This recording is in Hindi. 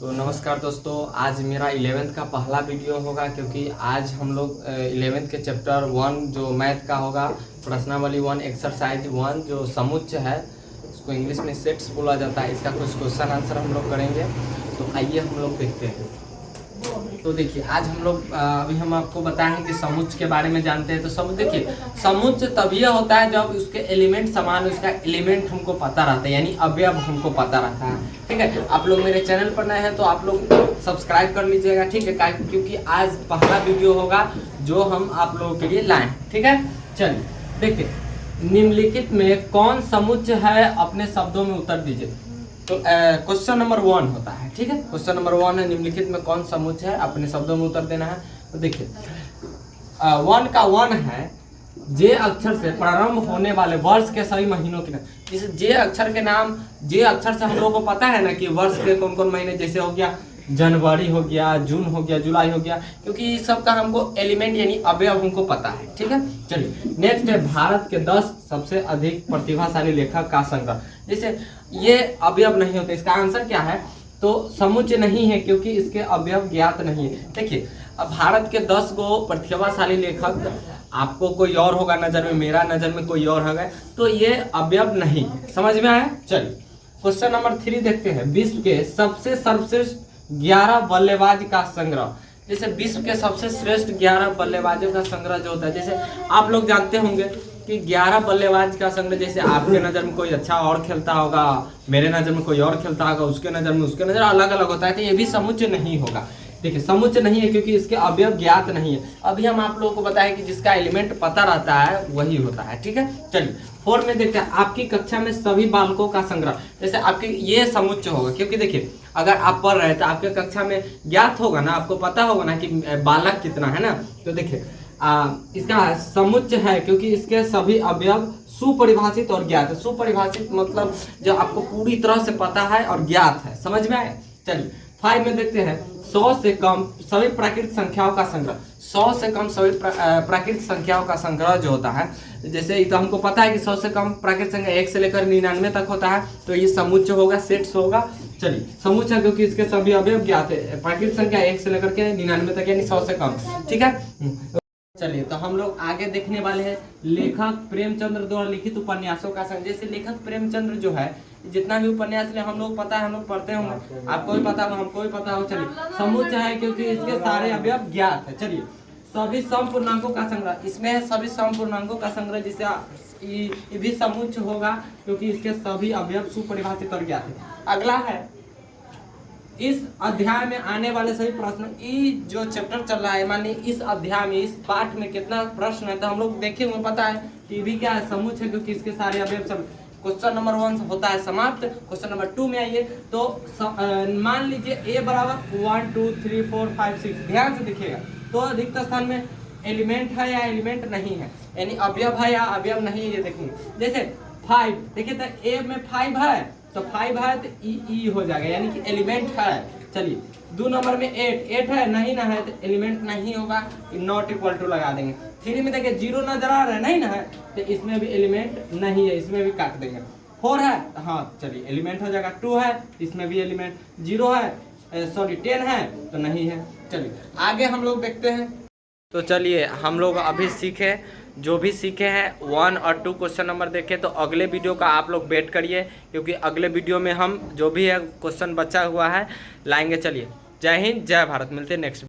तो नमस्कार दोस्तों, आज मेरा 11th का पहला वीडियो होगा क्योंकि आज हम लोग 11th के चैप्टर 1 जो मैथ का होगा, प्रश्नावली 1 एक्सरसाइज 1 जो समुच्चय है, इसको इंग्लिश में सेट्स बोला जाता है, इसका कुछ क्वेश्चन आंसर हम लोग करेंगे। तो आइए हम लोग देखते हैं। तो देखिए, आज हम लोग अभी हम आपको बताएं कि समुच्चय के बारे में जानते हैं। तो समुच्चय देखिए, समुच्चय तभी होता है जब उसके एलिमेंट समान, उसका एलिमेंट हमको पता रहता है, यानी अवयव हमको पता रहता है। ठीक है, आप लोग मेरे चैनल पर नए हैं तो आप लोग सब्सक्राइब कर लीजिएगा। ठीक है, क्योंकि आज पहला वीडियो होगा जो हम आप लोगों के लिए लाएं। ठीक है, चलिए देखिए, निम्नलिखित में कौन समुच्चय है, अपने शब्दों में उत्तर दीजिए। तो क्वेश्चन नंबर 1 होता है। ठीक है, क्वेश्चन नंबर 1 है, निम्नलिखित में कौन समुच्चय है, अपने शब्दों में उत्तर देना है। तो देखिए 1 का 1 है, जे अक्षर से प्रारंभ होने वाले वर्ष के सभी महीनों के नाम। इस जे अक्षर के नाम, जे अक्षर से हम लोगों को पता है ना कि वर्ष के कौन कौन महीने, जैसे हो गया जनवरी, हो गया जून, हो गया जुलाई, हो गया, क्योंकि इस सब का हमको एलिमेंट यानी अवयव हमको पता है। ठीक है, चलिए नेक्स्ट है, भारत के 10 सबसे अधिक प्रतिभाशाली लेखक का संग्रह। जैसे ये अवयव नहीं होते, इसका आंसर क्या है, तो समुच्चय नहीं है क्योंकि इसके अवयव ज्ञात नहीं है। देखिए, अब भारत के 10 गो प्रतिभाशाली लेखक, आपको कोई और होगा नजर में, मेरा नजर में कोई और होगा, तो ये अवयव नहीं। समझ में आया? चलिए क्वेश्चन नंबर 3 देखते हैं, विश्व के सबसे सर्वश्रेष्ठ 11 बल्लेबाज का संग्रह। जैसे विश्व के सबसे श्रेष्ठ 11 बल्लेबाजों का संग्रह जो होता है, जैसे आप लोग जानते होंगे कि 11 बल्लेबाज का संग्रह, जैसे आपके नज़र में कोई अच्छा और खेलता होगा, मेरे नज़र में कोई और खेलता होगा, उसके नज़र में उसके नज़र अलग अलग होता है, तो ये भी समुच्चय नहीं होगा। देखिए, समुच्चय नहीं है क्योंकि इसके अवयव ज्ञात नहीं है। अभी हम आप लोगों को बताएं कि जिसका एलिमेंट पता रहता है वही होता है। ठीक है, चलिए 4 में देखते हैं, आपकी कक्षा में सभी बालकों का संग्रह। जैसे आपके ये समुच्चय होगा क्योंकि देखिए, अगर आप पढ़ रहे थे, आपके कक्षा में ज्ञात होगा ना, आपको पता होगा ना कि बालक कितना है ना। तो देखिए इसका समुच्चय है क्योंकि इसके सभी अवयव सुपरिभाषित और ज्ञात है। सुपरिभाषित मतलब जो आपको पूरी तरह से पता है और ज्ञात है। समझ में आए? चलिए 5 में देखते हैं, 100 से कम सभी प्राकृतिक संख्याओं का संग्रह। 100 से कम सभी प्राकृतिक संख्याओं का संग्रह जो होता है, जैसे तो हमको पता है कि 100 से कम प्राकृतिक संख्या 1 से लेकर 99 तक होता है, तो ये समुच्चय होगा, सेट्स होगा। चलिए समुच्चय क्योंकि इसके सभी अवयव ज्ञात है, प्राकृतिक संख्या 1 से लेकर के 99 तक यानी 100 से कम। ठीक है, चलिए तो हम लोग आगे देखने वाले हैं, लेखक प्रेमचंद्र द्वारा लिखित उपन्यासों का संग्रह। जैसे लेखक प्रेमचंद्र जो है, जितना भी उपन्यास ले हम लोग पता है, हम लोग पढ़ते होंगे, आपको भी पता हो, हमको भी पता हो। चलिए समुच्चय है क्योंकि इसके सारे अवयव ज्ञात है। चलिए सभी समपूर्णांकों का संग्रह, इसमें है सभी समपूर्णांकों का संग्रह, जिसे ये भी समुच्चय होगा क्योंकि इसके सभी अवयव सुपरिभाषित और ज्ञात है। अगला है, इस अध्याय में आने वाले सभी प्रश्न, ये जो चैप्टर चल रहा है, मानिए इस अध्याय में, इस पाठ में कितना प्रश्न है, तो हम लोग देखे हुए पता है कि भी क्या है, समुच्चय है क्योंकि इसके सारे अवयव सब। क्वेश्चन नंबर 1 होता है समाप्त। क्वेश्चन नंबर 2 में आइए, तो मान लीजिए a बराबर 1 2 3 4 5 6, ध्यान से देखिएगा, तो रिक्त स्थान में एलिमेंट है या एलिमेंट नहीं है, यानी अवयव है या अवयव नहीं है, ये देखेंगे। जैसे 5 देखिए, तो a में 5 है, तो 5 है तो ई हो जाएगा, यानी कि एलिमेंट है। चलिए 2 नंबर में 8 है, नहीं ना है तो एलिमेंट नहीं होगा, नॉट इक्वल टू लगा देंगे। 3 में देखिए 0 नजर आ रहा है, नहीं ना है, तो इसमें भी एलिमेंट नहीं है, इसमें भी काट देंगे। 4 है, हाँ चलिए एलिमेंट हो जाएगा। 2 है, इसमें भी एलिमेंट। 0 है, 10 है तो नहीं है। चलिए आगे हम लोग देखते हैं। तो चलिए हम लोग अभी सीखे, जो भी सीखे हैं 1 और 2 क्वेश्चन नंबर देखे, तो अगले वीडियो का आप लोग वेट करिए क्योंकि अगले वीडियो में हम जो भी है क्वेश्चन बचा हुआ है लाएंगे। चलिए जय हिंद, जय भारत, मिलते हैं नेक्स्ट।